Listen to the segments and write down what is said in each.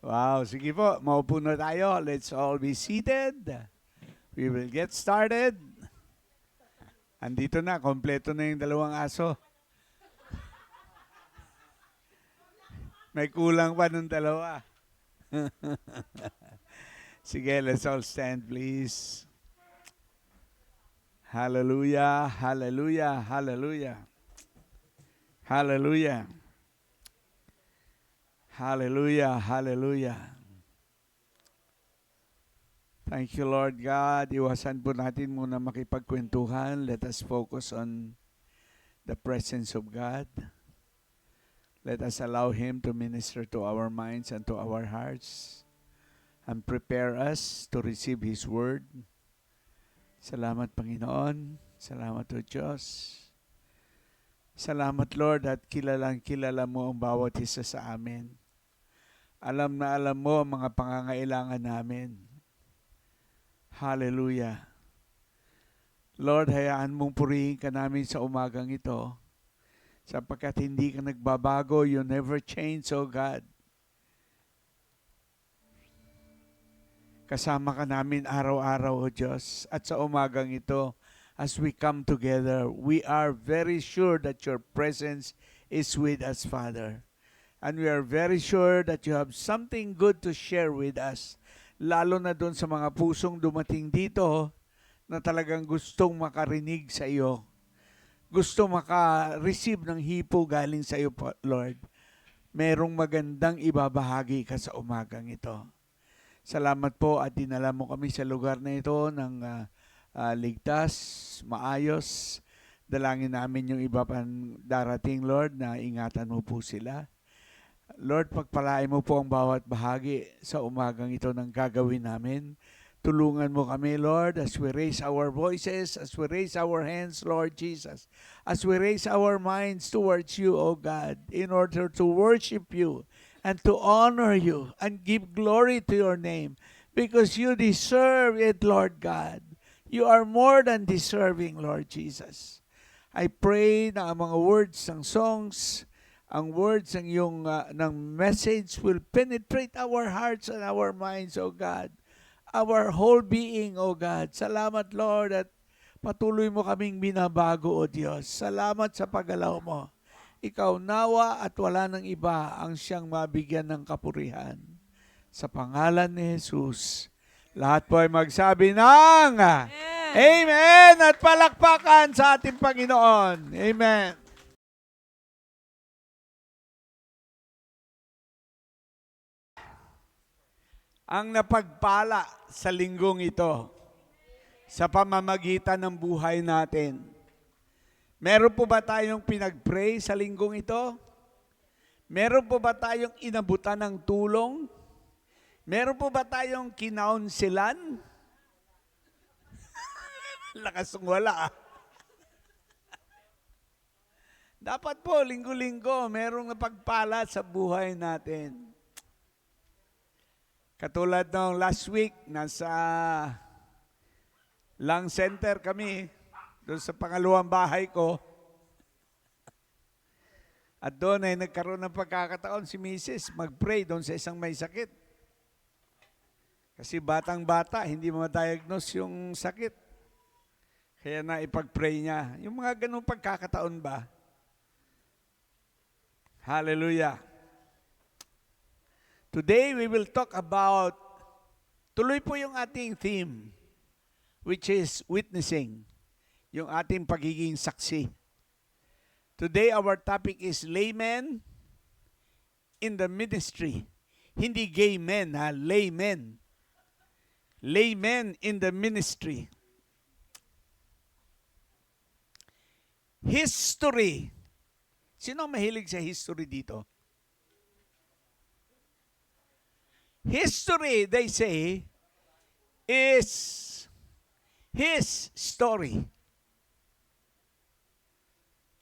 Wow, sige po, maupo na tayo. Let's all be seated. We will get started. Andito na, kompleto na yung dalawang aso. May kulang pa ng dalawa. Sige, let's all stand, please. Hallelujah, hallelujah, hallelujah. Hallelujah. Hallelujah, hallelujah. Thank you, Lord God. Iwasan po natin muna makipagkwentuhan. Let us focus on the presence of God. Let us allow Him to minister to our minds and to our hearts and prepare us to receive His Word. Salamat, Panginoon. Salamat, O Diyos. Salamat, Lord, at kilalang-kilala mo ang bawat isa sa amin. Alam na alam mo ang mga pangangailangan namin. Hallelujah. Lord, hayaan mong purihin ka namin sa umagang ito sapagkat hindi ka nagbabago. You never change, O God. Kasama ka namin araw-araw, O Diyos. At sa umagang ito, as we come together, we are very sure that your presence is with us, Father. And we are very sure that you have something good to share with us. Lalo na doon sa mga pusong dumating dito na talagang gustong makarinig sa iyo. Gusto maka-receive ng hipo galing sa iyo, Lord. Merong magandang ibabahagi ka sa umagang ito. Salamat po at dinala mo kami sa lugar na ito ng ligtas, maayos. Dalangin namin yung iba pang darating, Lord, na ingatan mo po sila. Lord, pagpalain mo po ang bawat bahagi sa umagang ito ng gagawin namin. Tulungan mo kami, Lord, as we raise our voices, as we raise our hands, Lord Jesus, as we raise our minds towards you, O God, in order to worship you and to honor you and give glory to your name, because you deserve it, Lord God. You are more than deserving, Lord Jesus. I pray na ang mga words ng songs, ang words ng iyong ng message will penetrate our hearts and our minds, O God. Our whole being, O God. Salamat, Lord, at patuloy mo kaming binabago, O Diyos. Salamat sa paggalaw mo. Ikaw nawa at wala ng iba ang siyang mabigyan ng kapurihan. Sa pangalan ni Jesus, lahat po ay magsabi ng Amen! At palakpakan sa ating Panginoon. Amen. Ang napagpala sa linggong ito sa pamamagitan ng buhay natin. Meron po ba tayong pinag-pray sa linggong ito? Meron po ba tayong inabutan ng tulong? Meron po ba tayong kinaunsilan? Lakas ng wala. Dapat po, linggo-linggo, merong napagpala sa buhay natin. Katulad ng last week, nasa lung center kami, doon sa pangalawang bahay ko. At doon ay nagkaroon ng pagkakataon si Mrs. mag-pray doon sa isang may sakit. Kasi batang-bata, hindi ma-diagnose yung sakit. Kaya na ipag-pray niya. Yung mga ganung pagkakataon ba? Hallelujah. Today, we will talk about, tuloy po yung ating theme, which is witnessing, yung ating pagiging saksi. Today, our topic is laymen in the ministry. Hindi gay men, ha? Laymen. Laymen in the ministry. History. Sino mahilig sa history dito? History, they say, is his story.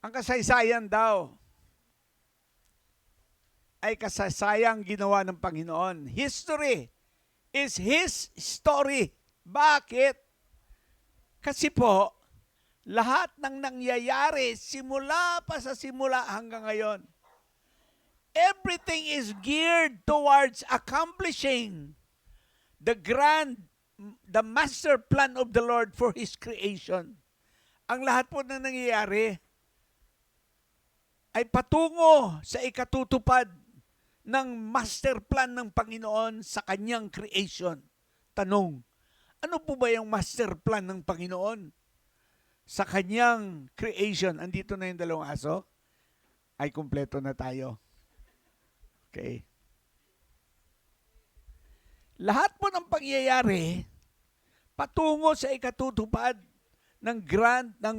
Ang kasaysayan daw ay kasaysayang ginawa ng Panginoon. History is his story. Bakit? Kasi po, lahat ng nangyayari simula pa sa simula hanggang ngayon, everything is geared towards accomplishing the master plan of the Lord for His creation. Ang lahat po na nangyayari ay patungo sa ikatutupad ng master plan ng Panginoon sa kanyang creation. Tanong, ano po ba yung master plan ng Panginoon sa kanyang creation? Andito na yung dalawang aso. Ay, kumpleto na tayo. Okay. Lahat po ng pangyayari patungo sa ikatutupad ng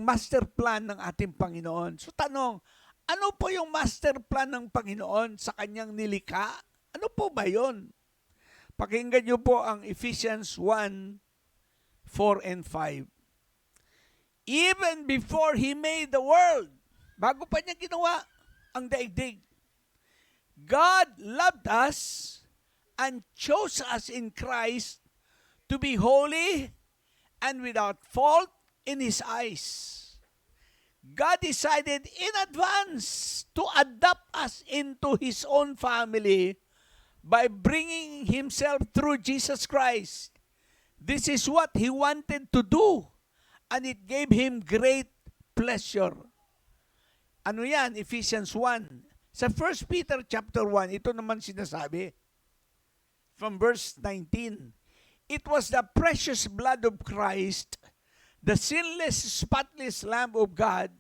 master plan ng ating Panginoon. So tanong, ano po yung master plan ng Panginoon sa kanyang nilikha? Ano po ba yun? Pakinggan niyo po ang Ephesians 1:4 and 5. Even before He made the world, bago pa niya ginawa ang daigdig, God loved us and chose us in Christ to be holy and without fault in His eyes. God decided in advance to adopt us into His own family by bringing Himself through Jesus Christ. This is what He wanted to do, and it gave Him great pleasure. Ano yan? Ephesians 1. Sa 1 Peter chapter 1, ito naman sinasabi, from verse 19, it was the precious blood of Christ, the sinless, spotless Lamb of God.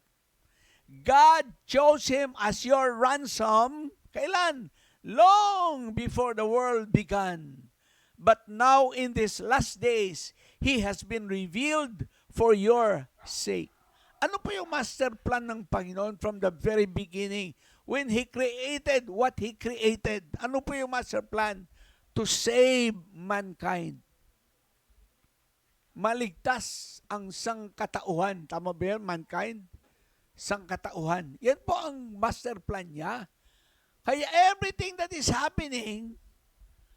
God chose Him as your ransom. Kailan? Long before the world began. But now in these last days, He has been revealed for your sake. Ano po yung master plan ng Panginoon from the very beginning? When He created what He created, ano po yung master plan? To save mankind. Maligtas ang sangkatauhan. Tama ba yun, mankind? Sangkatauhan. Yan po ang master plan niya. Kaya everything that is happening,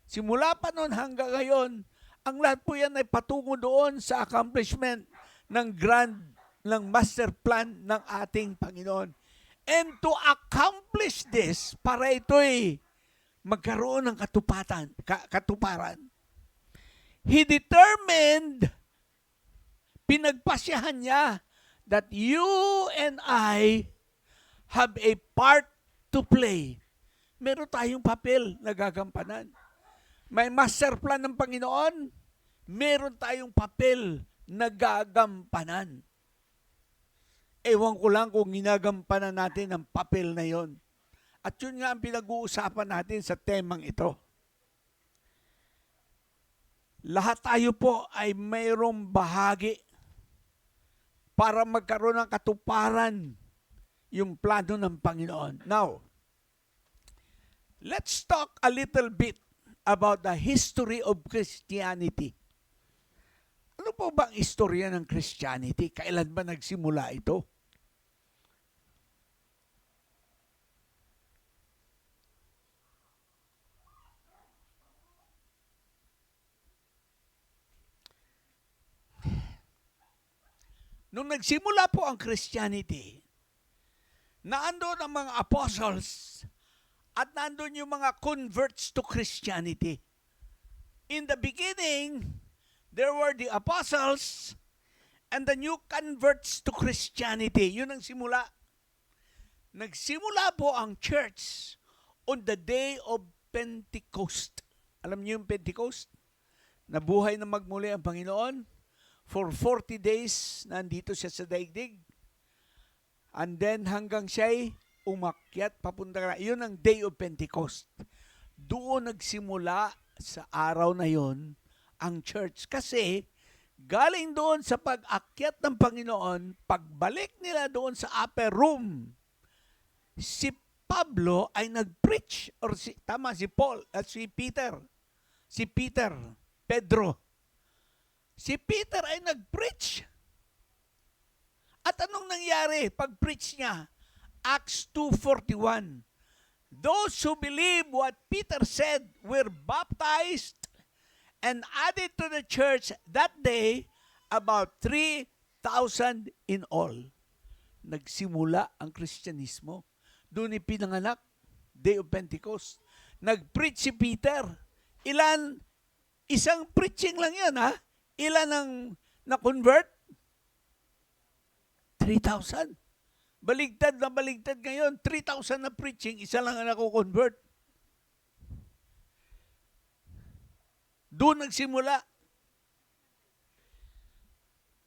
simula pa noon hanggang ngayon, ang lahat po yan ay patungo doon sa accomplishment ng master plan ng ating Panginoon. And to accomplish this, para ito'y magkaroon ng katuparan, He determined, pinagpasyahan niya, that you and I have a part to play. Meron tayong papel na gagampanan. May master plan ng Panginoon, meron tayong papel na gagampanan. Ewan ko lang kung ginagampanan natin ang papel na yon. At yun nga ang pinag-uusapan natin sa temang ito. Lahat tayo po ay mayroong bahagi para magkaroon ng katuparan yung plano ng Panginoon. Now, let's talk a little bit about the history of Christianity. Ano po bang istorya ng Christianity? Kailan ba nagsimula ito? Nung nagsimula po ang Christianity, naandun ang mga apostles at nandun yung mga converts to Christianity. In the beginning, there were the apostles and the new converts to Christianity. Yun ang simula. Nagsimula po ang church on the day of Pentecost. Alam niyo yung Pentecost? Nabuhay na magmuli ang Panginoon. For 40 days, nandito siya sa daigdig. And then hanggang siya'y umakyat, papunta na. Yun ang day of Pentecost. Doon nagsimula sa araw na yon ang church. Kasi galing doon sa pag-akyat ng Panginoon, pagbalik nila doon sa upper room, si Pablo ay nag-preach, or si Paul, at si Pedro. Si Peter ay nag-preach. At anong nangyari pag-preach niya? Acts 2:41. Those who believe what Peter said were baptized and added to the church that day about 3,000 in all. Nagsimula ang Kristyanismo. Doon ipinanganak, Day of Pentecost. Nag-preach si Peter. Isang preaching lang yan, ha? Ilan ang na-convert? 3,000. Baligtad na baligtad ngayon. 3,000 na preaching, isa lang ang nako-convert. Doon nagsimula.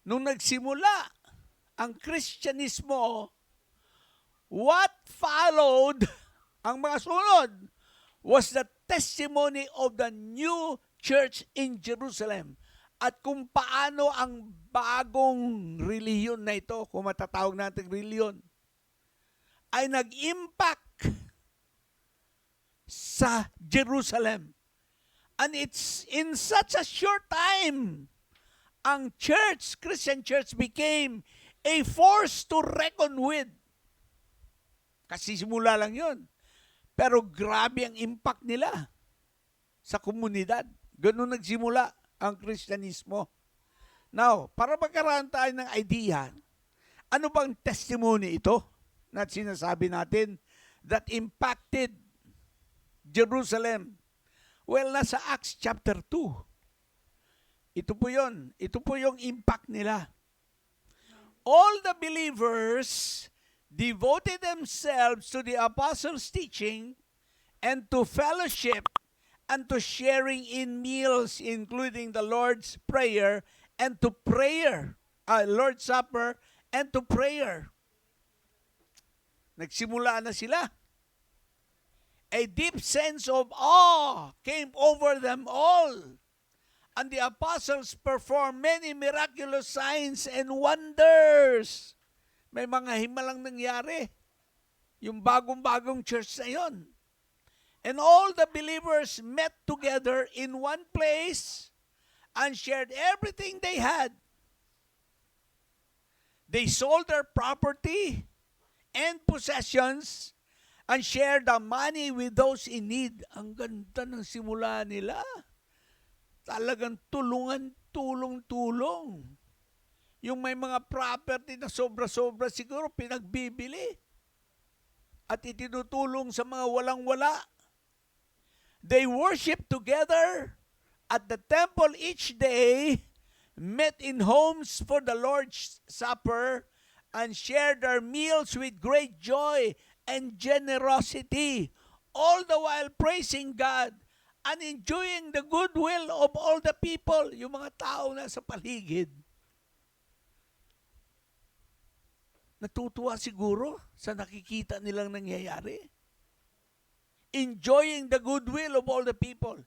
Nung nagsimula ang Kristyanismo, what followed, ang mga sunod, was the testimony of the new church in Jerusalem. At kung paano ang bagong reliyon na ito, kung matatawag natin reliyon, ay nag-impact sa Jerusalem. And it's in such a short time, ang church, Christian church, became a force to reckon with. Kasi simula lang yun. Pero grabe ang impact nila sa komunidad. Ganun nagsimula ang Kristyanismo. Now, para magkaroon tayo ng idea, ano bang testimony ito na sinasabi natin that impacted Jerusalem? Well, nasa Acts chapter 2. Ito po yun. Ito po yung impact nila. All the believers devoted themselves to the apostles' teaching and to fellowship and to sharing in meals, including the Lord's Prayer and to prayer, Lord's Supper and to prayer. Nagsimula na sila. A deep sense of awe came over them all. And the apostles performed many miraculous signs and wonders. May mga himalang nangyari. Yung bagong-bagong church na yon. And all the believers met together in one place and shared everything they had. They sold their property and possessions and shared the money with those in need. Ang ganda ng simula nila. Talagang tulong-tulong. Yung may mga property na sobra-sobra siguro pinagbibili at itinutulong sa mga walang-wala. They worship together at the temple each day, met in homes for the Lord's Supper, and shared their meals with great joy and generosity, all the while praising God and enjoying the goodwill of all the people, yung mga tao na sa paligid. Natutuwa siguro sa nakikita nilang nangyayari. Enjoying the goodwill of all the people.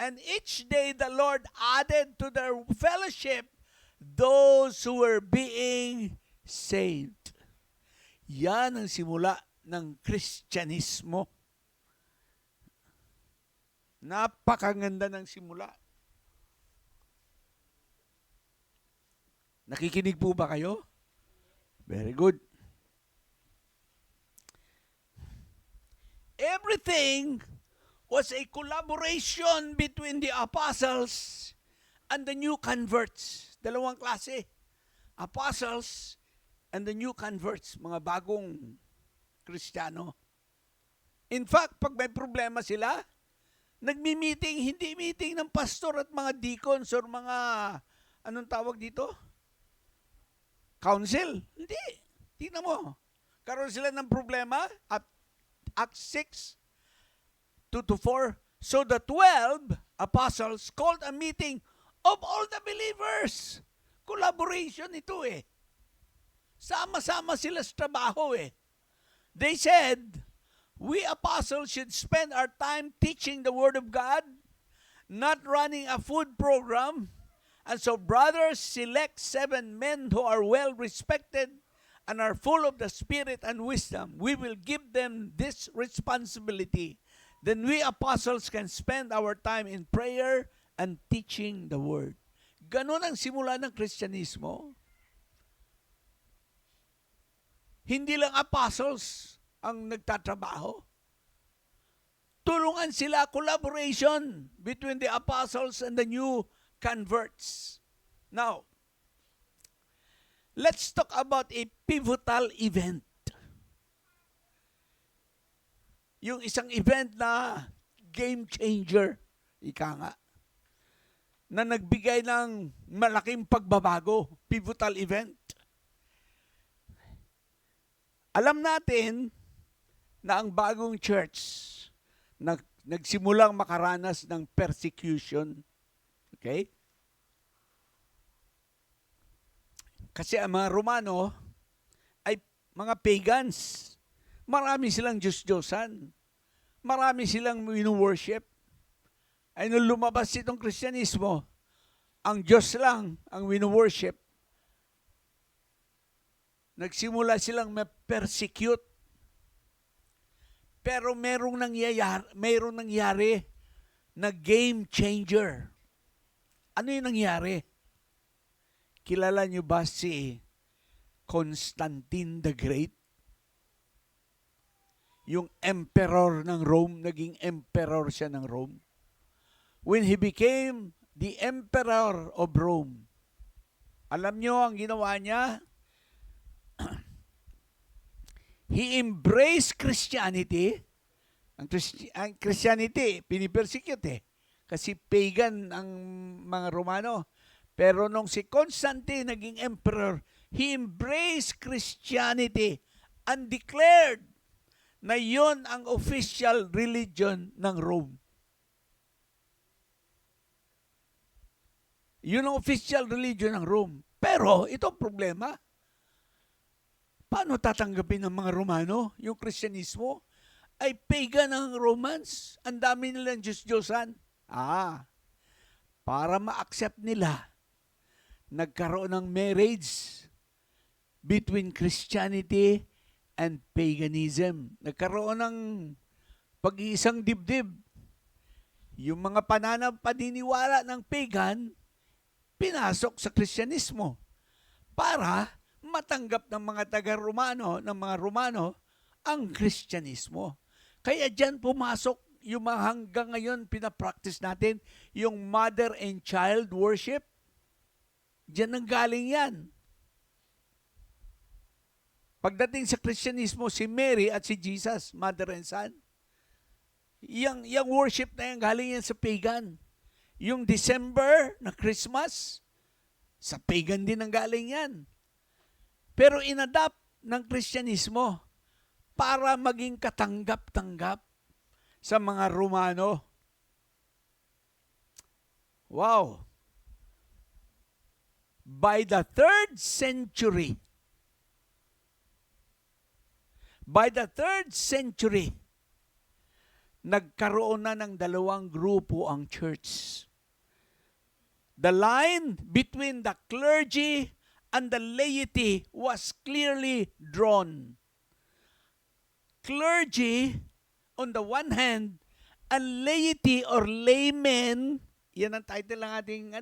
And each day the Lord added to their fellowship those who were being saved. Yan ang simula ng Kristyanismo. Napakaganda ng simula. Nakikinig po ba kayo? Very good. Everything was a collaboration between the apostles and the new converts. Dalawang klase. Apostles and the new converts, mga bagong Kristiyano. In fact, pag may problema sila, nagmi-meeting, hindi meeting ng pastor at mga deacons or mga, anong tawag dito? Council. Hindi. Tingnan mo. Karoon sila ng problema at Acts 6, 2-4. So the 12 apostles called a meeting of all the believers. Collaboration ito eh. Sama-sama sila sa trabaho eh. They said, we apostles should spend our time teaching the Word of God, not running a food program. And so brothers, select 7 men who are well respected and are full of the Spirit and wisdom. We will give them this responsibility. Then we apostles can spend our time in prayer and teaching the Word. Ganon ang simula ng Kristyanismo. Hindi lang apostles ang nagtatrabaho. Tulungan sila, collaboration between the apostles and the new converts. Now, let's talk about a pivotal event. Yung isang event na game changer, ika nga, na nagbigay ng malaking pagbabago, pivotal event. Alam natin na ang bagong church nagsimulang makaranas ng persecution. Okay? Kasi ang mga Romano ay mga pagans. Marami silang Diyos-Diyosan. Marami silang wino-worship. Ay nung lumabas itong Kristyanismo, ang Diyos lang ang wino-worship. Nagsimula silang ma-persecute. Pero merong nangyari na game changer. Ano yung nangyari? Kilala niyo ba si Constantine the Great? Yung emperor ng Rome, naging emperor siya ng Rome. When he became the emperor of Rome, alam niyo ang ginawa niya? He embraced Christianity. Ang Christianity, pinipersecute eh. Kasi pagan ang mga Romano. Pero nung si Constantine naging emperor, he embraced Christianity and declared na yon ang official religion ng Rome. Yun ang official religion ng Rome. Pero ito ang problema. Paano tatanggapin ng mga Romano yung Kristyanismo? Ay pagan ang Romans. Ang dami nilang Diyos-Diyosan. Para ma-accept nila, nagkaroon ng marriage between Christianity and paganism. Nagkaroon ng pag-iisang dibdib. Yung mga paniniwala ng pagan, pinasok sa Kristyanismo para matanggap ng mga taga-Romano, ng mga Romano, ang Kristyanismo. Kaya dyan pumasok yung mga hanggang ngayon pinapractice natin, yung mother and child worship. Dyan nanggaling yan. Pagdating sa Kristyanismo, si Mary at si Jesus, mother and son, yung worship na yan, galing yan sa pagan. Yung December na Christmas, sa pagan din ang galing yan. Pero inadapt ng Kristyanismo para maging katanggap-tanggap sa mga Romano. Wow! By the 3rd century, nagkaroon na ng dalawang grupo ang church. The line between the clergy and the laity was clearly drawn. Clergy, on the one hand, and laity or laymen, yan ang title ng ating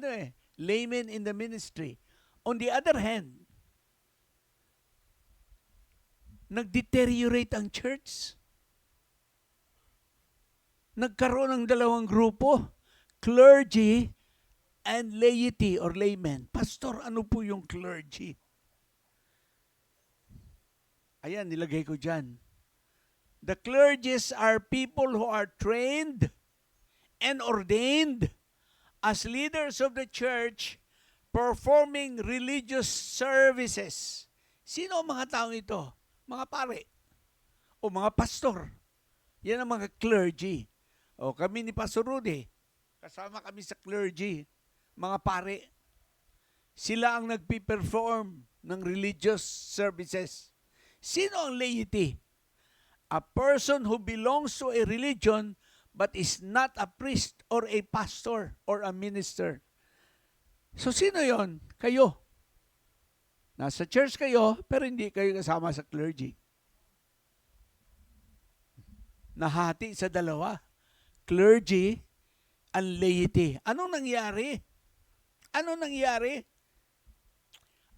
laymen in the ministry. On the other hand, nag-deteriorate ang church. Nagkaroon ng dalawang grupo, clergy and laity or laymen. Pastor, ano po yung clergy? Ayan, nilagay ko dyan. The clergies are people who are trained and ordained as leaders of the church performing religious services. Sino ang mga tao ito? Mga pare o mga pastor. Yan ang mga clergy. O kami ni Pastor Rudy, kasama kami sa clergy, mga pare. Sila ang nagpi-perform ng religious services. Sino ang laity? A person who belongs to a religion but is not a priest or a pastor or a minister. So sino yon? Kayo. Nasa church kayo, pero hindi kayo kasama sa clergy. Nahati sa dalawa. Clergy and laity. Anong nangyari?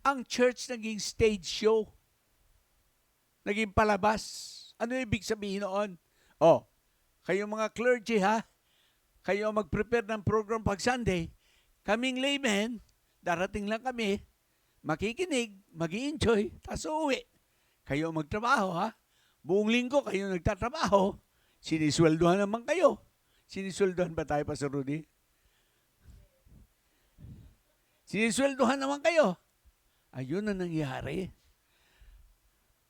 Ang church naging stage show. Naging palabas. Ano ibig sabihin noon? Kayo mga clergy ha, kayo mag-prepare ng program pag Sunday, kaming laymen, darating lang kami, makikinig, mag-i-enjoy, tapos uuwi. Kayo magtrabaho ha, buong linggo kayo nagtatrabaho, sinisweldohan naman kayo. Sinisweldohan ba tayo, Pastor Rudy? Sinisweldohan naman kayo. Ayun na nangyari.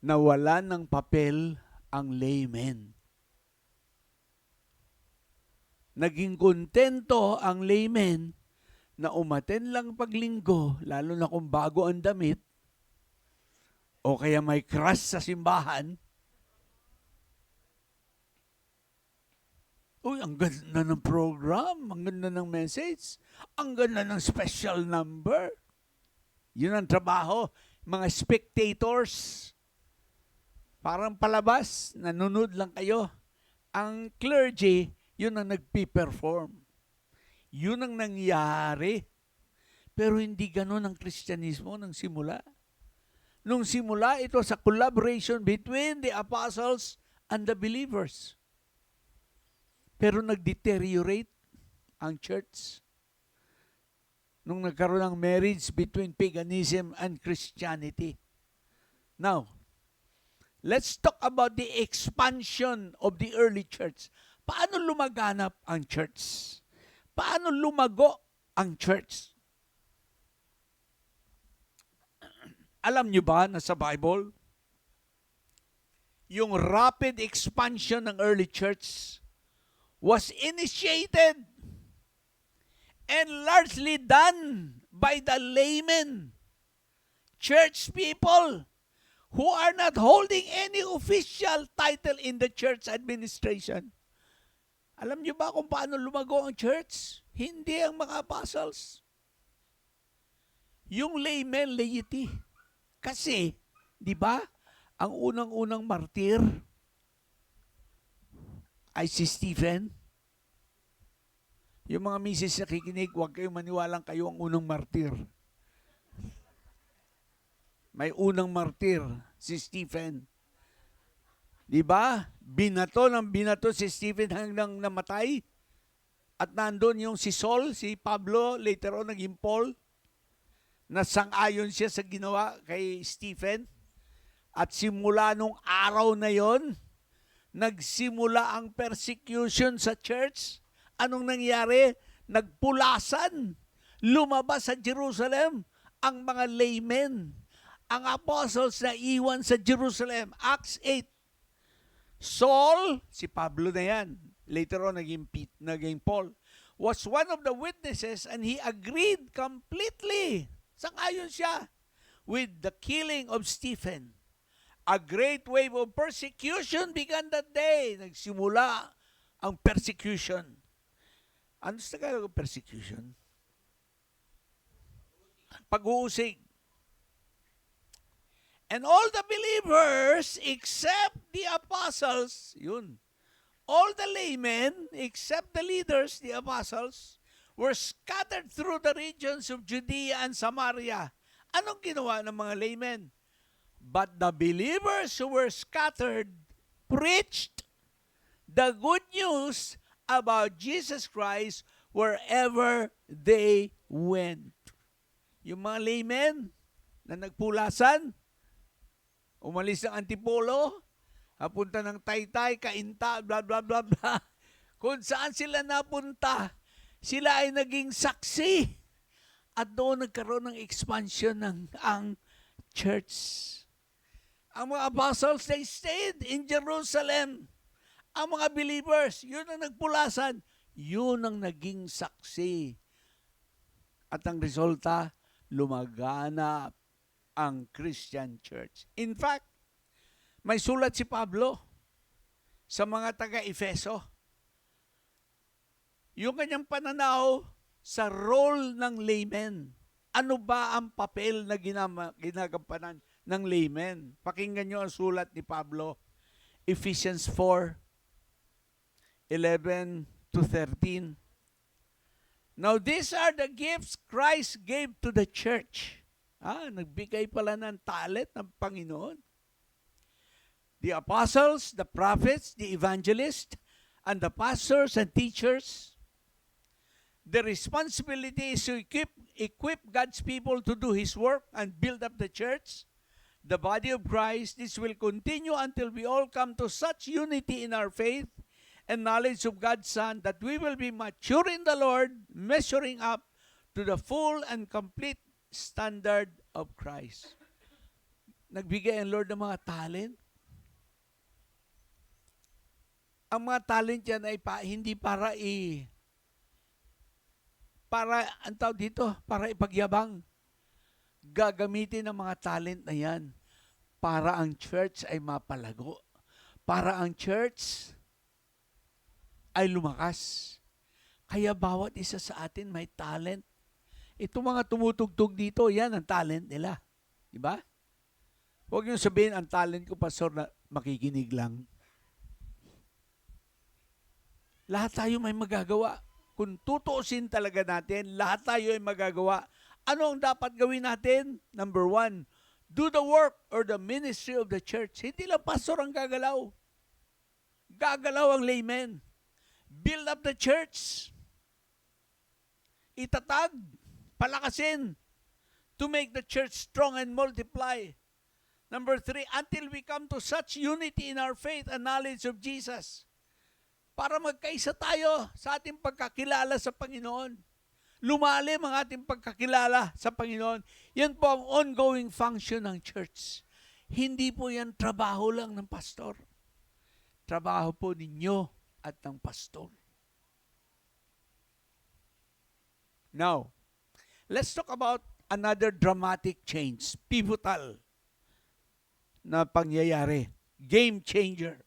Nawalan ng papel ang laymen. Naging kontento ang laymen na umaten lang paglinggo, lalo na kung bago ang damit, o kaya may crush sa simbahan. Uy, ang ganda ng program, ang ganda ng message, ang ganda ng special number. Yun ang trabaho, mga spectators. Parang palabas, nanonood lang kayo. Ang clergy, yun ang nagpi-perform. Yun ang nangyari. Pero hindi ganun ang Kristyanismo nang simula. Nung simula, ito sa collaboration between the apostles and the believers. Pero nag-deteriorate ang church. Nung nagkaroon ng marriage between paganism and Christianity. Now, let's talk about the expansion of the early church. Paano lumaganap ang church? Paano lumago ang church? Alam nyo ba na sa Bible, yung rapid expansion ng early church was initiated and largely done by the laymen, church people, who are not holding any official title in the church administration. Alam niyo ba kung paano lumago ang church? Hindi ang mga apostles. Yung laymen, laity. Kasi, Di ba? Ang unang-unang martir ay si Stephen. Yung mga misis na kikinig, huwag kayong maniwalang kayo ang unang martir. May unang martir, si Stephen. Di ba? Binato si Stephen hanggang namatay. At nandun yung si Saul, si Pablo, later on naging Paul. Nasang-ayon siya sa ginawa kay Stephen. At simula nung araw na yon, nagsimula ang persecution sa church. Anong nangyari? Nagpulasan. Lumabas sa Jerusalem ang mga laymen. Ang apostles na iwan sa Jerusalem. Acts 8. Saul, si Pablo na yan, later on naging Paul, was one of the witnesses and he agreed completely. Sang-ayon siya with the killing of Stephen. A great wave of persecution began that day. Nagsimula ang persecution. Ano sa Tagalog ang persecution? Pag-uusig. And all the believers except the apostles, yun, all the laymen except the leaders, the apostles, were scattered through the regions of Judea and Samaria. Anong ginawa ng mga laymen? But the believers who were scattered preached the good news about Jesus Christ wherever they went. Yung mga laymen na nagpulasan, umalis ng Antipolo, napunta ng Taytay, Kainta, blah, blah, blah, blah. Kung saan sila napunta, sila ay naging saksi. At doon nagkaroon ng expansion ng ang church. Ang mga apostles, they stayed in Jerusalem. Ang mga believers, yun ang nagpulasan, yun ang naging saksi. At ang resulta, lumaganap ang Christian church. In fact, may sulat si Pablo sa mga taga-Efeso. Yung kanyang pananaw sa role ng laymen. Ano ba ang papel na ginagampanan ng laymen? Pakinggan nyo ang sulat ni Pablo. Ephesians 4:11-13. Now these are the gifts Christ gave to the church. Nagbigay pala ng talent ng Panginoon. The apostles, the prophets, the evangelists, and the pastors and teachers. The responsibility is to equip God's people to do His work and build up the church, the body of Christ. This will continue until we all come to such unity in our faith and knowledge of God's Son that we will be mature in the Lord, measuring up to the full and complete standard of Christ. Nagbigay ang Lord ng mga talent. Ang mga talent yan ay hindi para ang tawag dito, para ipagyabang. Gagamitin ng mga talent na yan para ang church ay mapalago. Para ang church ay lumakas. Kaya bawat isa sa atin may talent. Itong mga tumutugtog dito, yan ang talent nila. Diba? Huwag niyo sabihin, ang talent ko, pastor, na makikinig lang. Lahat tayo may magagawa. Kung tutuusin talaga natin, lahat tayo ay magagawa. Ano ang dapat gawin natin? Number 1, do the work or the ministry of the church. Hindi lang pastor ang gagalaw. Gagalaw ang laymen. Build up the church. Itatag, palakasin, to make the church strong and multiply. Number 3, until we come to such unity in our faith and knowledge of Jesus. Para magkaisa tayo sa ating pagkakilala sa Panginoon. Lumalim ang ating pagkakilala sa Panginoon. Yan po ang ongoing function ng church. Hindi po yan trabaho lang ng pastor. Trabaho po ninyo at ng pastor. Now, let's talk about another dramatic change, pivotal na pangyayari, game changer.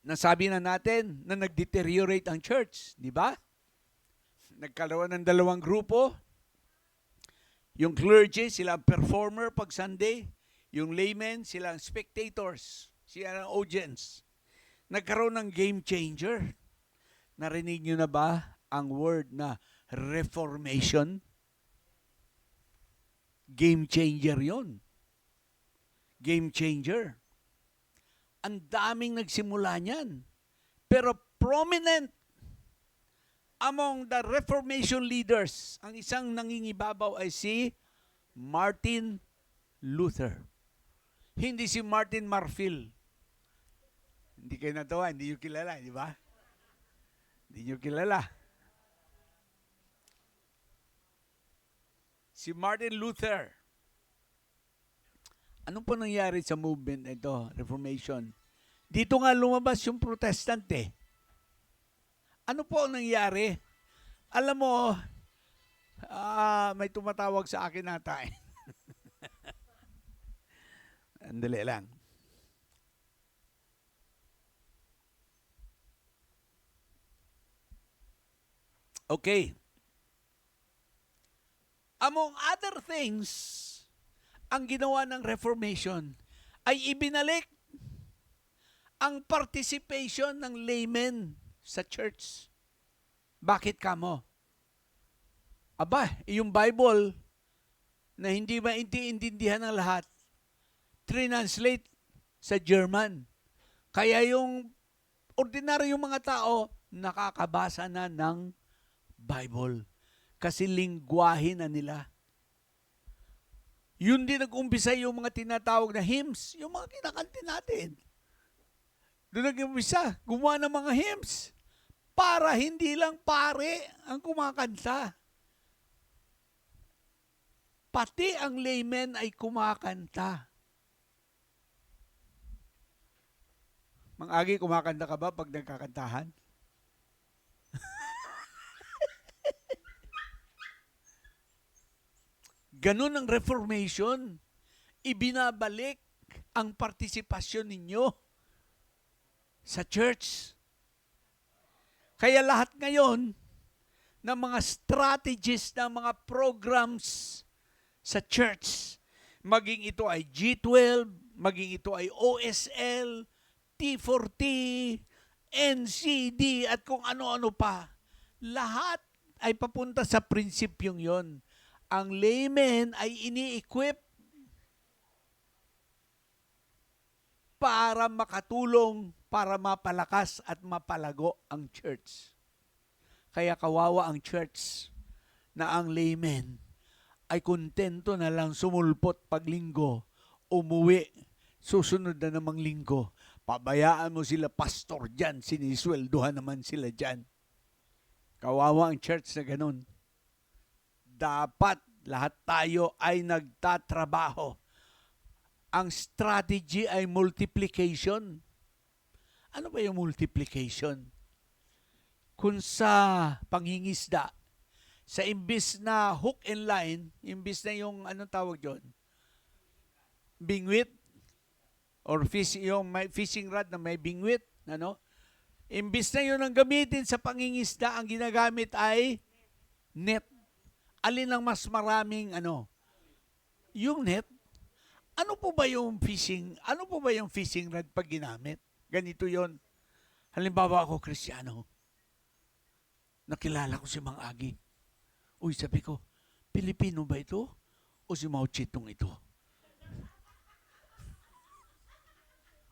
Nasabi na natin na nag-deteriorate ang church, di ba? Nagkaroon ng dalawang grupo. Yung clergy, sila ang performer pag Sunday. Yung laymen, sila ang spectators. Sila ang audience. Nagkaroon ng game changer. Narinig nyo na ba ang word na reformation? Game changer yon. Game changer. Ang daming nagsimula niyan. Pero prominent among the Reformation leaders, ang isang nangingibabaw ay si Martin Luther. Hindi si Martin Marfil. Hindi kayo natawa, hindi nyo kilala, di ba? Hindi nyo kilala. Si Martin Luther. Anong po nangyari sa movement na ito, Reformation? Dito nga lumabas yung protestante. Ano po ang nangyari? Alam mo, may tumatawag sa akin nata eh. Andali lang. Okay. Among other things, ang ginawa ng Reformation ay ibinalik ang participation ng laymen sa church. Bakit kamo? Aba, yung Bible na hindi maintindihan ng lahat, translate sa German. Kaya yung ordinaryong mga tao, nakakabasa na ng Bible. Kasi lingwahe na nila. Yun din nag-umpisa yung mga tinatawag na hymns, yung mga kinakanta natin. Doon nag-umpisa, gumawa ng mga hymns para hindi lang pare ang kumakanta. Pati ang laymen ay kumakanta. Mang Agi, kumakanta ka ba pag nagkakantahan? Ganun ang Reformation. Ibinabalik ang partisipasyon ninyo sa church. Kaya lahat ngayon ng mga strategies, ng mga programs sa church, maging ito ay G12, maging ito ay OSL, T4T, NCD, at kung ano-ano pa, lahat ay papunta sa prinsipyong yon. Ang laymen ay ini-equip para makatulong, para mapalakas at mapalago ang church. Kaya kawawa ang church na ang laymen ay kontento na lang sumulpot pag linggo, umuwi, susunod na namang linggo. Pabayaan mo sila, pastor dyan, sinisweldohan naman sila dyan. Kawawa ang church na ganun. Dapat lahat tayo ay nagtatrabaho. Ang strategy ay multiplication. Ano ba yung multiplication? Kung sa panghingisda, sa imbis na hook and line, imbis na yung anong tawag yun? Bingwit? Or yung may fishing rod na may bingwit? Ano? Imbis na yun ang gamitin sa panghingisda, ang ginagamit ay net. Alin ang mas maraming yung net. Ano po ba yung fishing? Ano po ba yung fishing rod pag ginamit? Ganito yon. Halimbawa ako, Kristiyano. Nakilala ko si Mang Agi. Uy, sabi ko, Pilipino ba ito? O si Mao Zedong ito?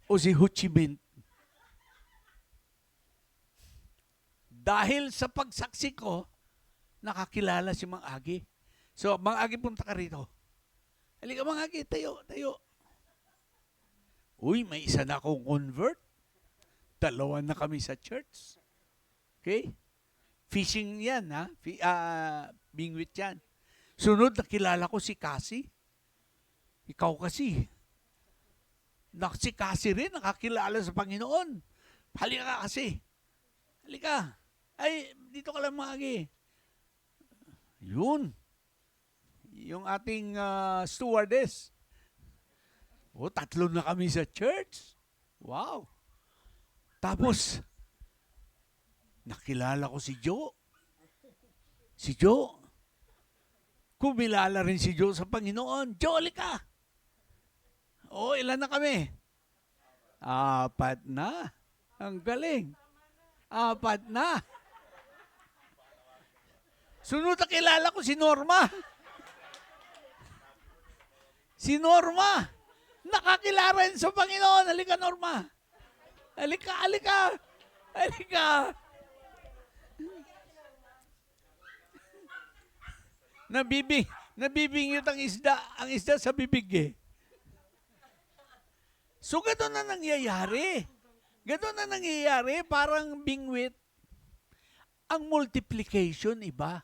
O si Ho Chi Minh? Dahil sa pagsaksi ko, nakakilala si Mang Agi. So, Mang Agi, punta ka rito. Halika, Mang Agi, tayo. Uy, may isa na akong convert. 2 na kami sa church. Okay? Fishing yan, ha? Bingwit yan. Sunod, nakilala ko si Cassie. Ikaw kasi. Si Cassie rin, nakakilala sa Panginoon. Halika ka kasi. Halika. Ay, dito ka lang, Mang Agi. Yun. Yung ating stewardess. 3 na kami sa church. Wow. Tapos, nakilala ko si Joe. Si Joe. kumilala rin si Joe sa Panginoon. Jolly ka! Oo, ilan na kami? 4 na. Ang galing. 4 na. Sunod na kilala ko si Norma. Si Norma. Nakakilala rin sa Panginoon. Halika, Norma. Halika, halika. Halika. Nabibingit ang isda sa bibig eh. So, gano'n na nangyayari. Gano'n na nangyayari, parang bingwit. Ang multiplication, iba.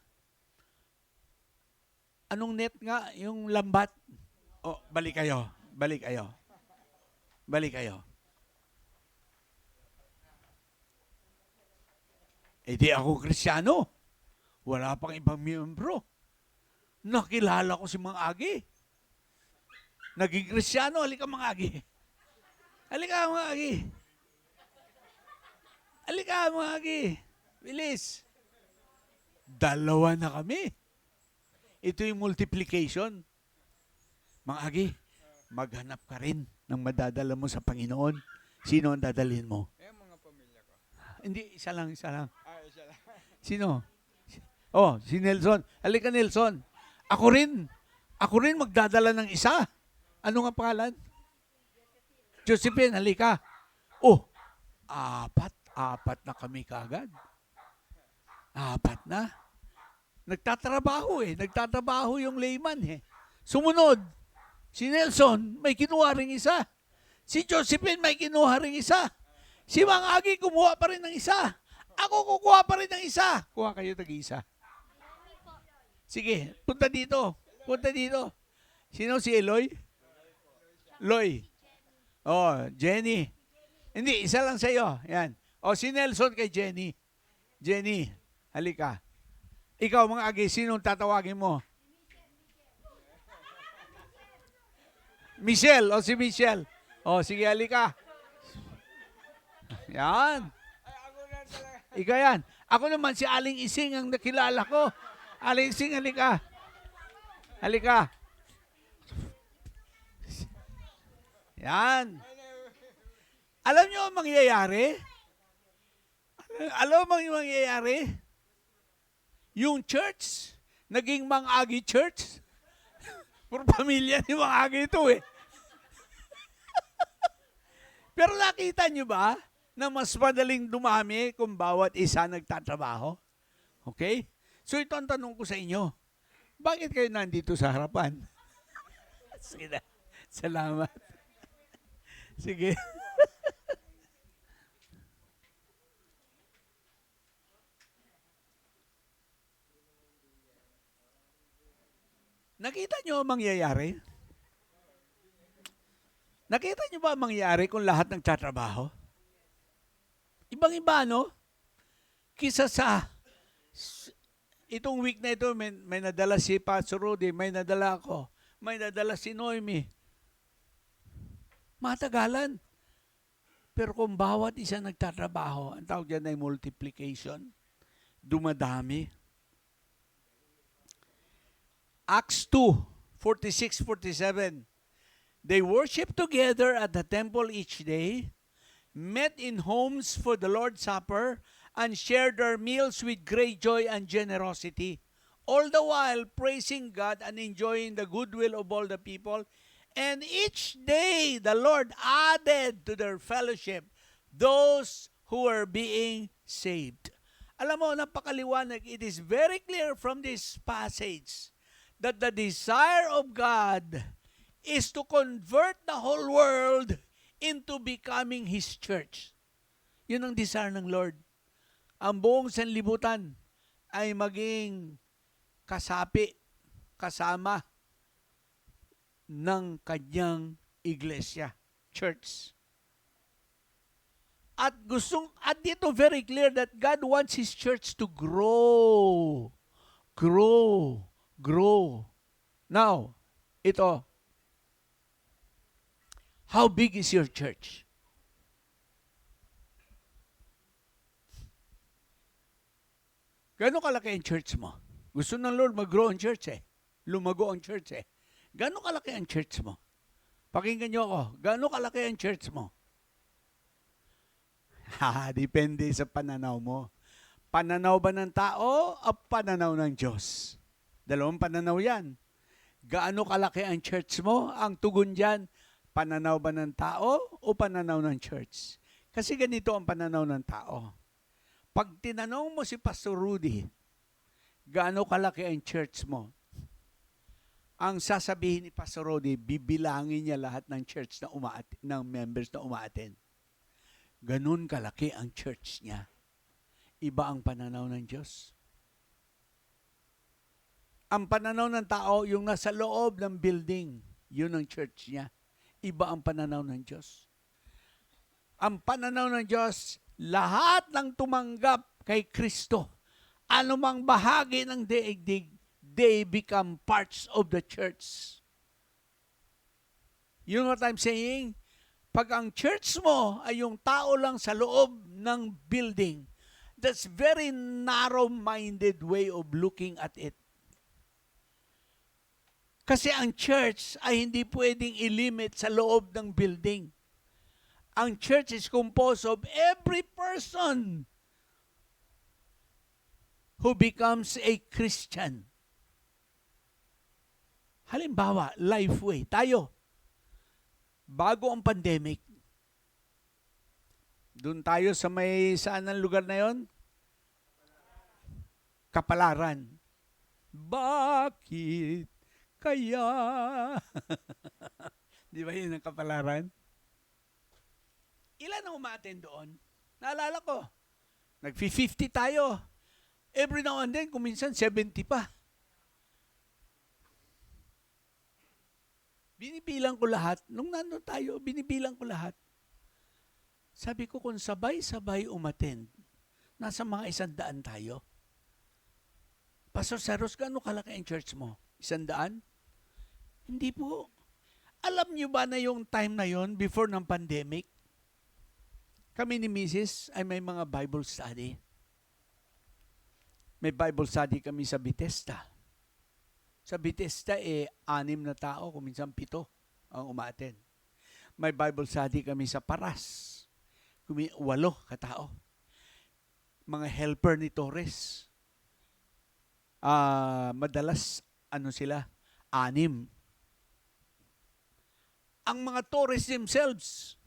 Anong net nga? Yung lambat. Oh, balik kayo. Balik kayo. Balik kayo. Eh di ako Kristiyano. Wala pang ibang miyembro. Nakilala ko si Mang Agi. Naging Kristiyano. Halika, Mang Agi. Halika, Mang Agi. Halika, Mang Agi. Bilis. 2 na kami. Ito yung multiplication. Mang Agi, maghanap ka rin ng madadala mo sa Panginoon. Sino ang dadalhin mo? Mga pamilya ko. Hindi, isa lang. Isa lang. Sino? Oh, si Nelson. Halika, Nelson. Ako rin magdadala ng isa. Ano nga pangalan? Josephine, halika. Oh, 4 na kami kagad. 4 na. Nagtatrabaho yung layman eh. Sumunod, si Nelson, may kinuha ring isa. Si Josephine, may kinuha ring isa. Si Mang Agi, kumuha pa rin ng isa. Ako kukuha pa rin ng isa. Kuha kayo tag-isa. Sige, punta dito. Sino si Eloy? Loy. Oh, Jenny. Hindi, isa lang sa iyo. Yan. Oh, si Nelson kay Jenny. Jenny, halika. Ikaw, Mga Agi, sinong tatawagin mo? Michelle. O, si Michelle. O, sige, halika. Yan. Ikaw yan. Ako naman si Aling Ising ang nakilala ko. Aling Ising, halika. Halika. Yan. Alam niyo ang mangyayari? Alam mo ang mangyayari? Yung church, naging Mang Agi Church. Puro pamilya ni Mang Agi ito eh. Pero nakita niyo ba na mas madaling dumami kung bawat isa nagtatrabaho? Okay? So ito ang tanong ko sa inyo. Bakit kayo nandito sa harapan? Sige na. Salamat. Sige. Nakita niyo ang mangyayari? Nakita niyo ba ang mangyayari kung lahat nagtatrabaho? Ibang-iba, no? Kisa sa itong week na ito, may nadala si Pastor Rudy, may nadala ako, may nadala si Noemi. Matagalan. Pero kung bawat isa nagtatrabaho, ang tawag dyan ay multiplication, dumadami. Acts 2:46-47. They worshiped together at the temple each day, met in homes for the Lord's Supper, and shared their meals with great joy and generosity, all the while praising God and enjoying the goodwill of all the people. And each day the Lord added to their fellowship those who were being saved. Alam mo, napakaliwanag. It is very clear from this passage that the desire of God is to convert the whole world into becoming His church. Yun ang desire ng Lord. Ang buong sanlibutan ay maging kasapi, kasama ng kanyang iglesia, church. At dito very clear that God wants His church to grow. Now, ito. How big is your church? Gano'ng kalaki ang church mo? Gusto ng Lord mag-grow ang church eh. lumago ang church eh. Gaano kalaki ang church mo? Pakinggan niyo ako, gaano kalaki ang church mo? Depende sa pananaw mo. Pananaw ba ng tao o pananaw ng Diyos? Dalawang pananaw yan. Gaano kalaki ang church mo? Ang tugon dyan, pananaw ba ng tao o pananaw ng church? Kasi ganito ang pananaw ng tao. Pag tinanong mo si Pastor Rudy, gaano kalaki ang church mo? Ang sasabihin ni Pastor Rudy, bibilangin niya lahat ng church na ng members na umaattend. Ganun kalaki ang church niya. Iba ang pananaw ng Diyos. Ang pananaw ng tao, yung nasa loob ng building, yun ang church niya. Iba ang pananaw ng Diyos. Ang pananaw ng Diyos, lahat ng tumanggap kay Kristo, anumang bahagi ng daigdig, they become parts of the church. You know what I'm saying? Pag ang church mo ay yung tao lang sa loob ng building, that's very narrow-minded way of looking at it. Kasi ang church ay hindi pwedeng ilimit sa loob ng building. Ang church is composed of every person who becomes a Christian. Halimbawa, Lifeway, tayo. Bago ang pandemic, doon tayo sa saan ang lugar na yon? Kapalaran. Bakit kaya? Di ba yun ang Kapalaran? Ilan ang umaattend doon? Naalala ko, nag-50 tayo. Every now and then, kung minsan 70 pa. Binibilang ko lahat. Nung nandun tayo, binibilang ko lahat. Sabi ko, kung sabay-sabay umattend, nasa mga 100 tayo. Pastor Saros, gaano kalaki ang church mo? 100? Hindi po. Alam niyo ba na yung time na yon before ng pandemic, kami ni Mrs. ay may mga Bible study. May Bible study kami sa Bethesda. Sa Bethesda, 6 na tao, kung minsan 7 ang umaattend. May Bible study kami sa Paras. 8 katao. Mga helper ni Torres. Madalas, sila? 6. Ang mga Torres themselves,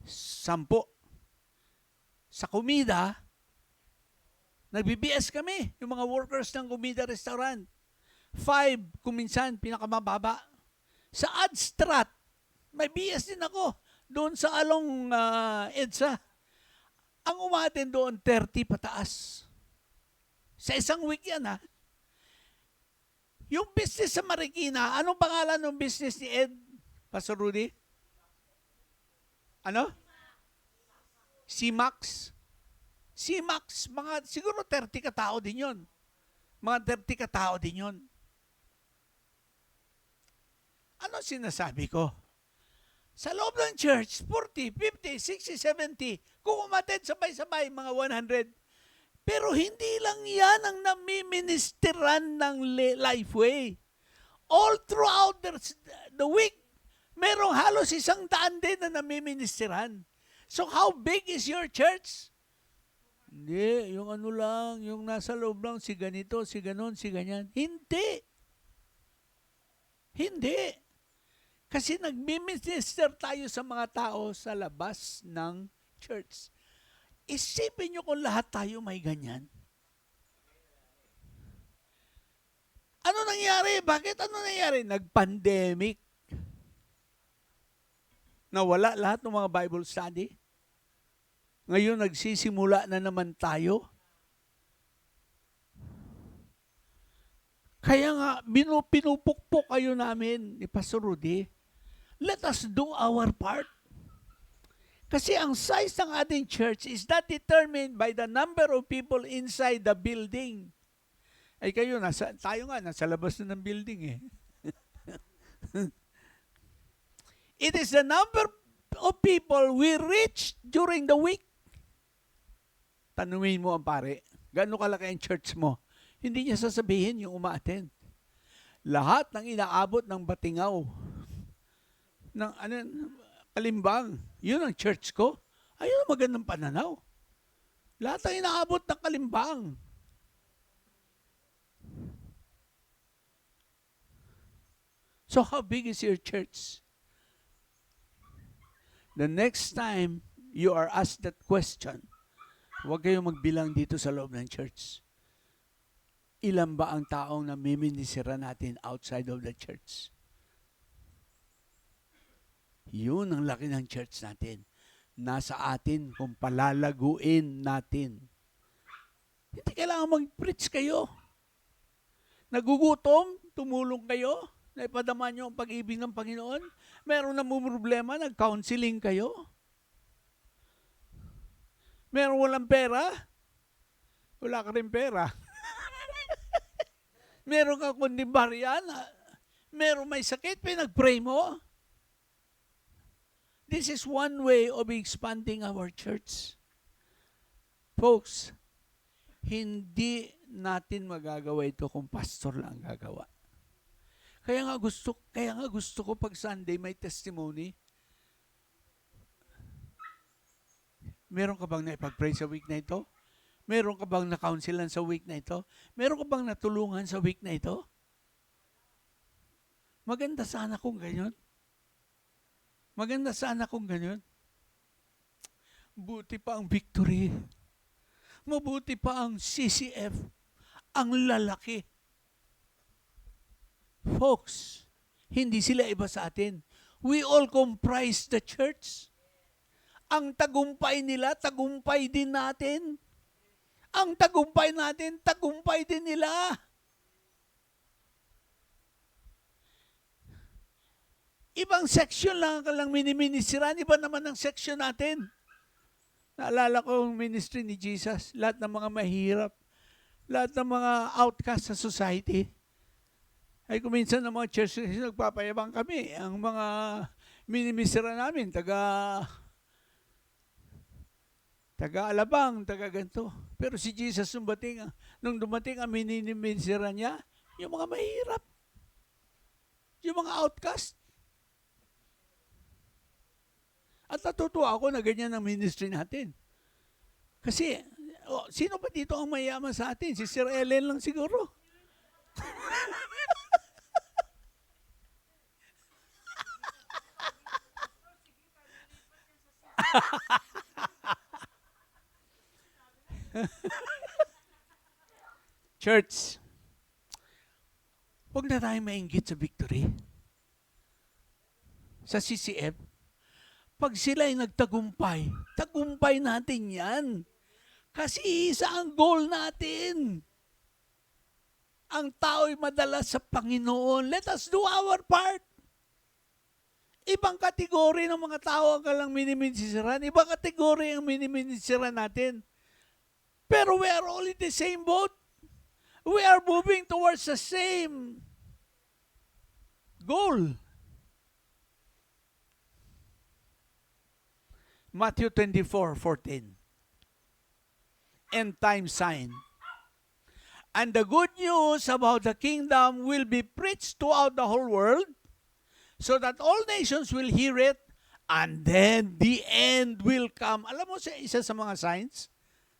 10. Sa komida, nag-BBS kami, yung mga workers ng Comida Restaurant. 5, kung minsan, pinakamababa. Sa Adstrat, may BS din ako. Doon sa Along EDSA. Ang umaten doon, 30 pataas. Sa isang week yan, ha? Yung business sa Marikina, anong pangalan ng business ni Ed? Pastor Rudy? Ano? C-Max? C-Max, siguro 30 katao din yon. Mga 30 katao din yon. Ano sinasabi ko? Sa loob ng church, 40, 50, 60, 70, kung umattend sabay-sabay, mga 100. Pero hindi lang yan ang namiministeran ng Lifeway. All throughout the week, merong halos 100 din na namiministeran. So how big is your church? Hindi, yung yung nasa loob lang, si ganito, si ganon, si ganyan. Hindi. Hindi. Kasi nagmi-minister tayo sa mga tao sa labas ng church. Isipin nyo kung lahat tayo may ganyan. Ano nangyari? Bakit ano nangyari? Nag-pandemic. Nawala lahat ng mga Bible study. Ngayon, nagsisimula na naman tayo. Kaya nga, pinupukpok kayo namin ni Pastor Rudy. Let us do our part. Kasi ang size ng ating church is not determined by the number of people inside the building. Ay kayo, tayo nga, nasa labas na ng building eh. It is the number of people we reach during the week. Tanungin mo ang pare, gaano kalaki ang church mo? Hindi niya sasabihin yung uma-attend. Lahat ng inaabot ng Batingaw, ng Kalimbang, yun ang church ko. Ayun ang magandang pananaw. Lahat ng inaabot ng Kalimbang. So how big is your church? The next time you are asked that question, huwag kayong magbilang dito sa loob ng church. Ilan ba ang taong namiministira natin outside of the church? Yun ang laki ng church natin. Nasa atin kung palalaguin natin. Hindi kailangan mag-preach kayo. Nagugutom, tumulong kayo, naipadama nyo ang pag-ibig ng Panginoon. Meron na problema, nag-counseling kayo. Meron walang pera, wala ka rin pera. Meron kang kundibarian, meron may sakit, pinag-pray mo. This is one way of expanding our church. Folks, hindi natin magagawa ito kung pastor lang gagawa. Kaya nga gusto ko pag Sunday may testimony. Meron ka bang naipag-pray sa week na ito? Meron ka bang na-counselan sa week na ito? Meron ka bang natulungan sa week na ito? Maganda sana kung ganyan. Maganda sana kung ganyan. Buti pa ang victory. Mabuti pa ang CCF. Ang lalaki. Folks, hindi sila iba sa atin. We all comprise the church. Ang tagumpay nila, tagumpay din natin. Ang tagumpay natin, tagumpay din nila. Ibang section lang miniministiran, iba naman ang section natin. Naalala ko ang ministry ni Jesus, lahat ng mga mahirap, lahat ng mga outcast sa society. Ay kuminsan ng mga church, nagpapayabang kami. Ang mga miniministiran namin, taga-alabang, taga-ganto. Pero si Jesus nung dumating ang miniministiran niya, yung mga mahirap, yung mga outcast. At natutuwa ako na ganyan ang ministry natin. Kasi, sino ba dito ang mayaman sa atin? Si Sir Ellen lang siguro. Church, huwag na tayo mainggit sa victory. Sa CCF, pag sila ay nagtagumpay, tagumpay natin yan. Kasi isa ang goal natin. Ang tao'y madala sa Panginoon. Let us do our part. Ibang kategory ng mga tao ang kalang miniminisiran. Ibang kategory ang miniminisiran natin. Pero we are all in the same boat. We are moving towards the same goal. Matthew 24:14. End time sign. And the good news about the kingdom will be preached throughout the whole world, so that all nations will hear it, and then the end will come. Alam mo, isa sa mga signs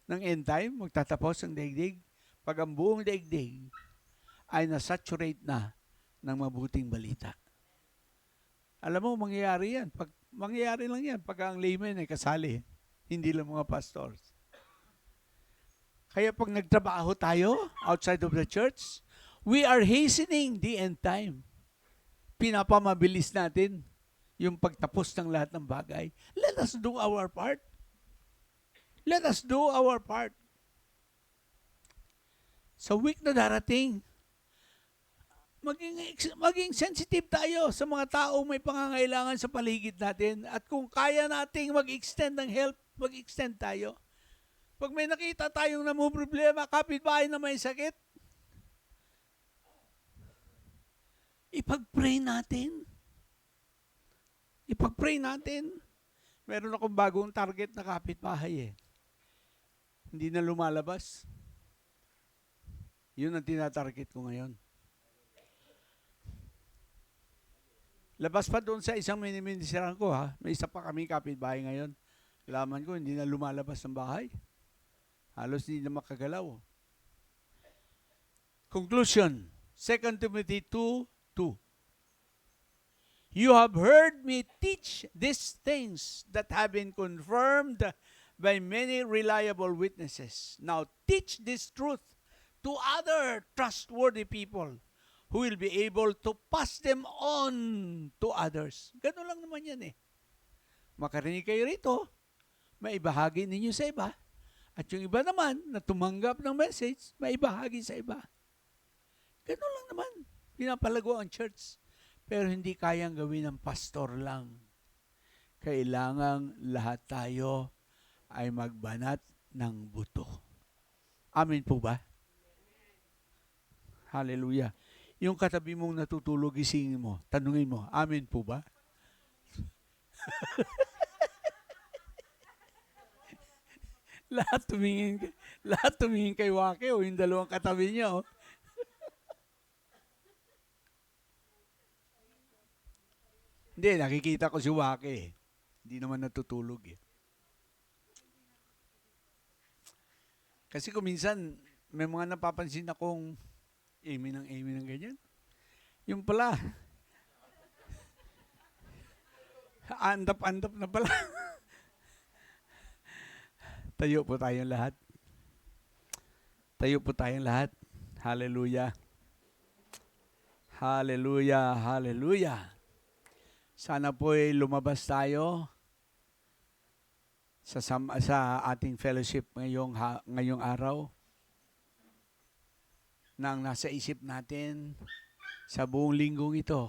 ng end time, magtatapos ang daigdig, pag ang buong daigdig ay nasaturate na ng mabuting balita. Alam mo, mangyayari yan. Mangyayari lang yan pag ang layman ay kasali, hindi lang mga pastors. Kaya pag nagtrabaho tayo outside of the church, we are hastening the end time. Pinapamabilis natin yung pagtapos ng lahat ng bagay. Let us do our part. Let us do our part. Sa week na darating, maging sensitive tayo sa mga taong may pangangailangan sa paligid natin. At kung kaya nating mag-extend ng help, mag-extend tayo. Pag may nakita tayong namumroblema, kapitbahay na may sakit, ipag-pray natin. Ipag-pray natin. Meron akong bagong target na kapitbahay eh. Hindi na lumalabas. Yun ang tinatarget ko ngayon. Labas pa doon sa isang miniministeran ko ha, may isa pa kami kapitbahay ngayon. Laman ko, hindi na lumalabas ng bahay. Halos hindi na makagalaw. Conclusion, 2 Timothy 2:2. You have heard me teach these things that have been confirmed by many reliable witnesses. Now teach this truth to other trustworthy people who will be able to pass them on to others. Ganun lang naman yan eh. Makarinig kayo rito, maibahagi ninyo sa iba, at yung iba naman na tumanggap ng message, maibahagi sa iba. Ganun lang naman. Pinapalago ang church. Pero hindi kayang gawin ng pastor lang. Kailangang lahat tayo ay magbanat ng buto. Amen po ba? Hallelujah. Yung katabi mong natutulog, gisingin mo. Tanungin mo, amen po ba? lahat tumingin kay Wake o yung dalawang katabi niya. Oh. Hindi, nakikita ko si Wake eh. Hindi naman natutulog eh. Kasi kung minsan, may mga napapansin akong amen ng ganyan. Yung pala, andap-andap na pala. Tayo po tayong lahat. Tayo po tayong lahat. Hallelujah. Hallelujah, hallelujah. Sana po ay lumabas tayo sa ating fellowship ngayong araw na ang nasa isip natin sa buong linggong ito,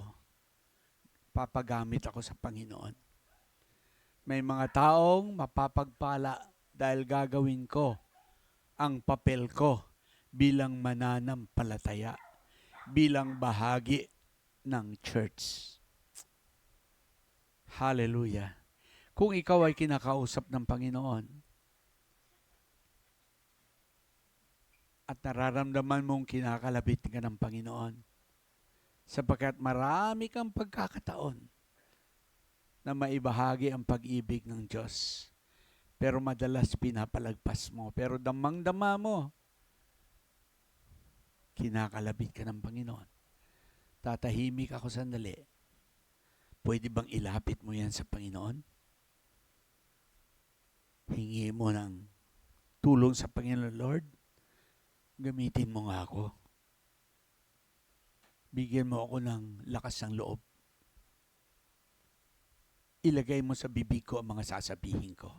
papagamit ako sa Panginoon. May mga taong mapapagpala dahil gagawin ko ang papel ko bilang mananampalataya, bilang bahagi ng church. Hallelujah. Kung ikaw ay kinakausap ng Panginoon at nararamdaman mong kinakalabit ka ng Panginoon, sapagkat marami kang pagkakataon na maibahagi ang pag-ibig ng Diyos, pero madalas pinapalagpas mo, pero damang-dama mo, kinakalabit ka ng Panginoon. Tatahimik ako sandali. Pwede bang ilapit mo yan sa Panginoon? Hingi mo ng tulong sa Panginoon, Lord. Gamitin mo nga ako. Bigyan mo ako ng lakas ng loob. Ilagay mo sa bibig ko ang mga sasabihin ko.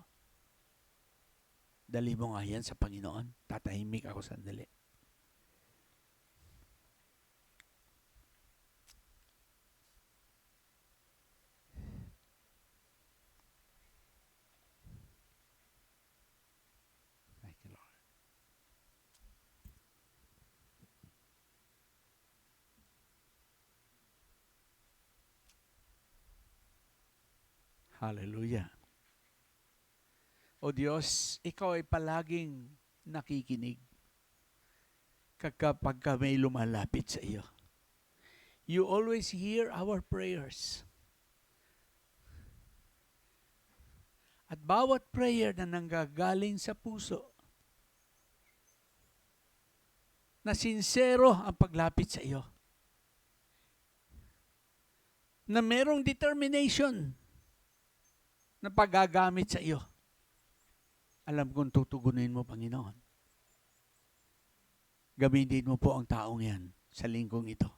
Dali mo nga yan sa Panginoon. Tatahimik ako sandali. Hallelujah. O Diyos, Ikaw ay palaging nakikinig kapag may lumalapit sa iyo. You always hear our prayers. At bawat prayer na nanggagaling sa puso, na sincero ang paglapit sa iyo, na merong determination na paggagamit sa iyo, alam kong tutugunin mo, Panginoon. Gamitin mo po ang taong yan sa linggong ito.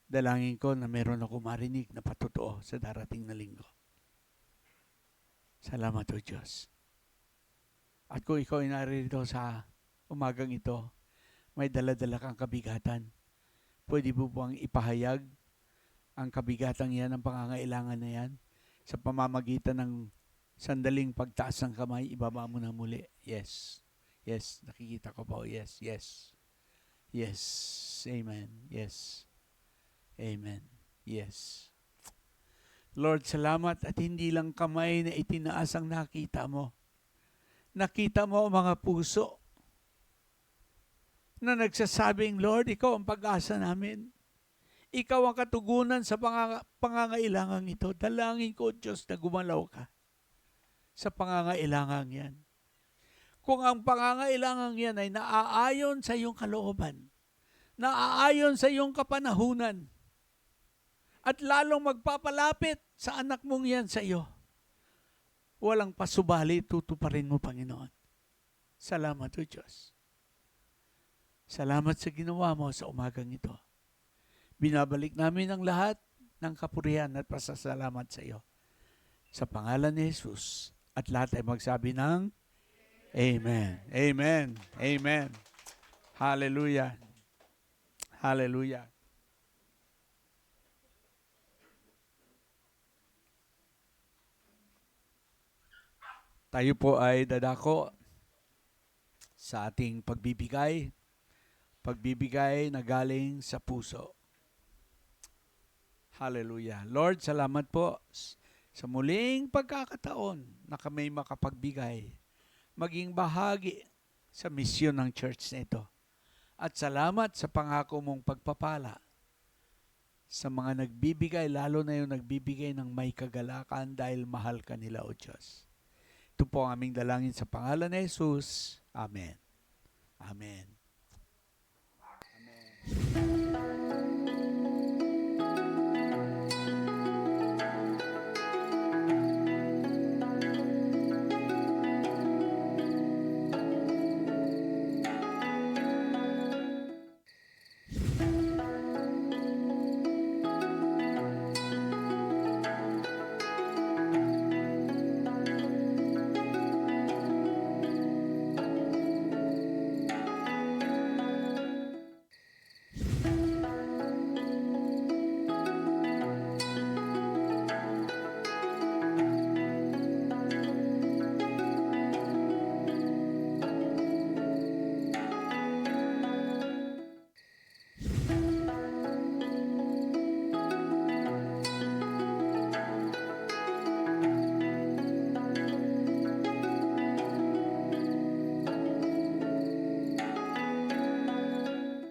Dalangin ko na meron ako marinig na patotoo sa darating na linggo. Salamat o Diyos. At kung ikaw ay naririto sa umagang ito, may dala-dala kang kabigatan, pwede po bang ipahayag ang kabigatan yan, ang pangangailangan na yan, sa pamamagitan ng sandaling pagtaas ng kamay, ibaba mo na muli. Yes. Yes. Nakikita ko po. Yes. Yes. Yes. Amen. Yes. Amen. Yes. Lord, salamat at hindi lang kamay na itinaas ang nakita mo. Nakita mo ang mga puso. na nagsasabing, Lord, ikaw ang pag-asa namin. Ikaw ang katugunan sa pangangailangan ito. Dalangin ko, Diyos, na gumalaw ka sa pangangailangan yan. Kung ang pangangailangan yan ay naaayon sa iyong kalooban, naaayon sa iyong kapanahunan, at lalong magpapalapit sa anak mong yan sa iyo, walang pasubali, tutuparin mo, Panginoon. Salamat, O Diyos. Salamat sa ginawa mo sa umagang ito. Binabalik namin ang lahat ng kapurihan at pasasalamat sa iyo. Sa pangalan ni Jesus, at lahat ay magsabi ng Amen. Amen. Amen. Hallelujah. Hallelujah. Tayo po ay dadako sa ating pagbibigay. Pagbibigay na galing sa puso. Hallelujah. Lord, salamat po sa muling pagkakataon na kami makapagbigay, maging bahagi sa misyon ng church na ito. At salamat sa pangako mong pagpapala sa mga nagbibigay, lalo na yung nagbibigay ng may kagalakan dahil mahal ka nila, O Diyos. Ito po ang aming dalangin sa pangalan ni Jesus. Amen. Amen.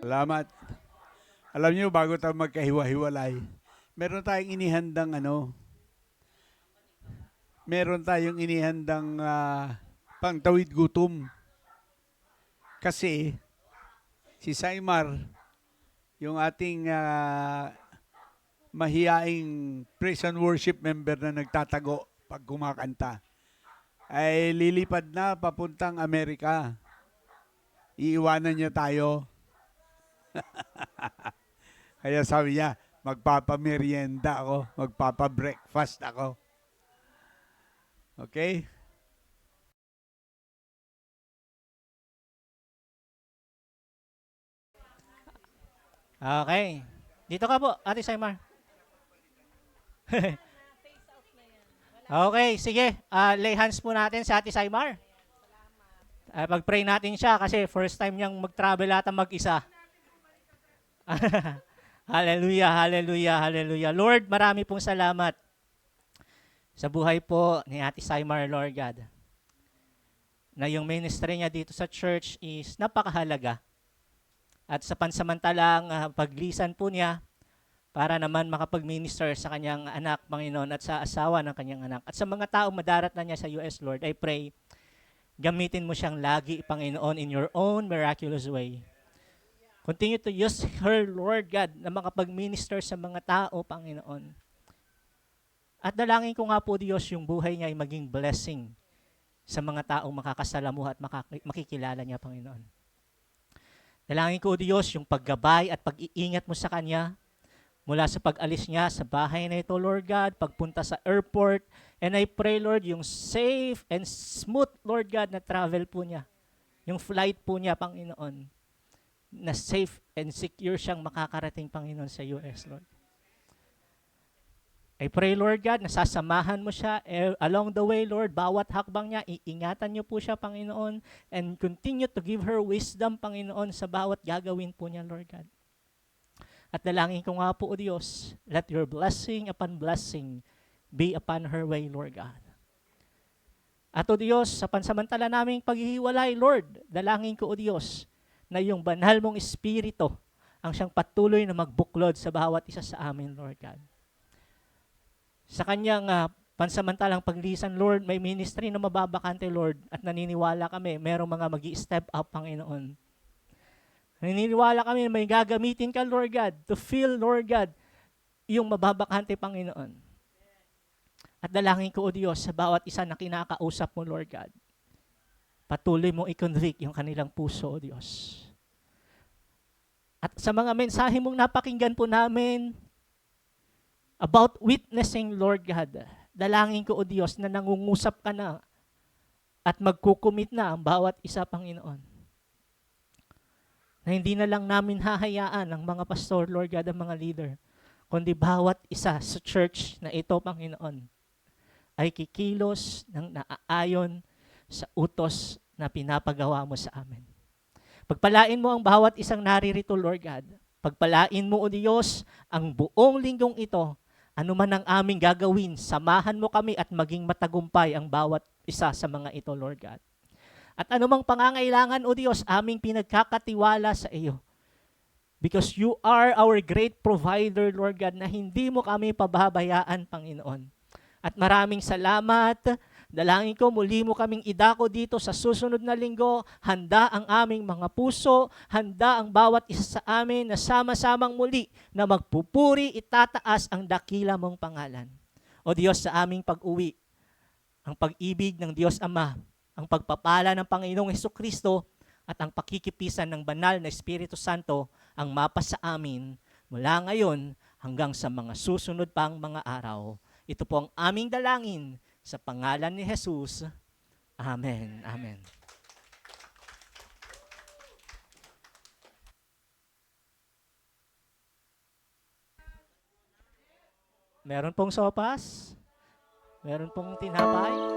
Salamat. Alam niyo, bago tayo magkahiwa-hiwalay, meron tayong inihandang pangtawid gutom. Kasi si Saimar, yung ating mahiyaing praise and worship member na nagtatago pag kumakanta, ay lilipad na papuntang Amerika. Iiwanan niya tayo. Kaya sabi niya, magpapamerienda ako, magpapabreakfast ako. Okay? Okay. Dito ka po, Ate Saimar. Okay, sige. Lay hands po natin sa Ate Saimar. Pag-pray natin siya kasi first time niyang mag-travel ata mag-isa. Hallelujah, hallelujah, hallelujah. Lord, marami pong salamat sa buhay po ni Ate Saimar, Lord God. Na yung ministry niya dito sa church is napakahalaga. At sa pansamantalang paglisan po niya para naman makapag-minister sa kanyang anak, Panginoon, at sa asawa ng kanyang anak. At sa mga tao madarat na niya sa US, Lord, I pray, gamitin mo siyang lagi, Panginoon, in your own miraculous way. Continue to use her, Lord God, na makapag-minister sa mga tao, Panginoon. At dalangin ko nga po, Diyos, yung buhay niya ay maging blessing sa mga taong makakasalamuha at makikilala niya, Panginoon. Dalangin ko, Diyos, yung paggabay at pag-iingat mo sa kanya mula sa pag-alis niya sa bahay na ito, Lord God, pagpunta sa airport. And I pray, Lord, yung safe and smooth, Lord God, na travel po niya. Yung flight po niya, Panginoon, na safe and secure siyang makakarating, Panginoon, sa US, Lord. I pray, Lord God, na sasamahan mo siya along the way, Lord. Bawat hakbang niya, iingatan niyo po siya, Panginoon, and continue to give her wisdom, Panginoon, sa bawat gagawin po niya, Lord God. At dalangin ko nga po, O Diyos, let your blessing upon blessing be upon her way, Lord God. At O Diyos, sa pansamantala naming paghihiwalay, Lord, dalangin ko, O Diyos, na yung banal mong espiritu ang siyang patuloy na magbuklod sa bawat isa sa amin, Lord God. Sa kanyang pansamantalang paglisan, Lord, may ministry na mababakante, Lord, at naniniwala kami, merong mga magi-step up, Panginoon. Naniniwala kami na may gagamitin ka, Lord God, to fill, Lord God, yung mababakante, Panginoon. At dalangin ko, O Diyos, sa bawat isa na kinakausap mo, Lord God, patuloy mo i-convict yung kanilang puso, O Diyos. At sa mga mensahe mong napakinggan po namin about witnessing, Lord God, dalangin ko, O Diyos, na nangungusap ka na at magkukumit na ang bawat isa, Panginoon. Na hindi na lang namin hahayaan ang mga pastor, Lord God, ang mga leader, kundi bawat isa sa church na ito, Panginoon, ay kikilos ng naaayon sa utos na pinapagawa mo sa amin. Pagpalain mo ang bawat isang naririto, Lord God. Pagpalain mo, O Diyos, ang buong linggong ito. Ano man ang aming gagawin, samahan mo kami at maging matagumpay ang bawat isa sa mga ito, Lord God. At anumang pangangailangan, O Diyos, aming pinagkakatiwala sa iyo. Because you are our great provider, Lord God, na hindi mo kami pababayaan, Panginoon. At maraming salamat. Dalangin ko, muli mo kaming idako dito sa susunod na linggo. Handa ang aming mga puso, handa ang bawat isa sa amin na sama-samang muli na magpupuri, itataas ang dakila mong pangalan. O Diyos, sa aming pag-uwi, ang pag-ibig ng Diyos Ama, ang pagpapala ng Panginoong Hesukristo, at ang pakikipisan ng banal na Espiritu Santo ang mapa sa amin mula ngayon hanggang sa mga susunod pang mga araw. Ito po ang aming dalangin sa pangalan ni Jesus. Amen. Amen. Meron pong sopas. Meron pong tinapay.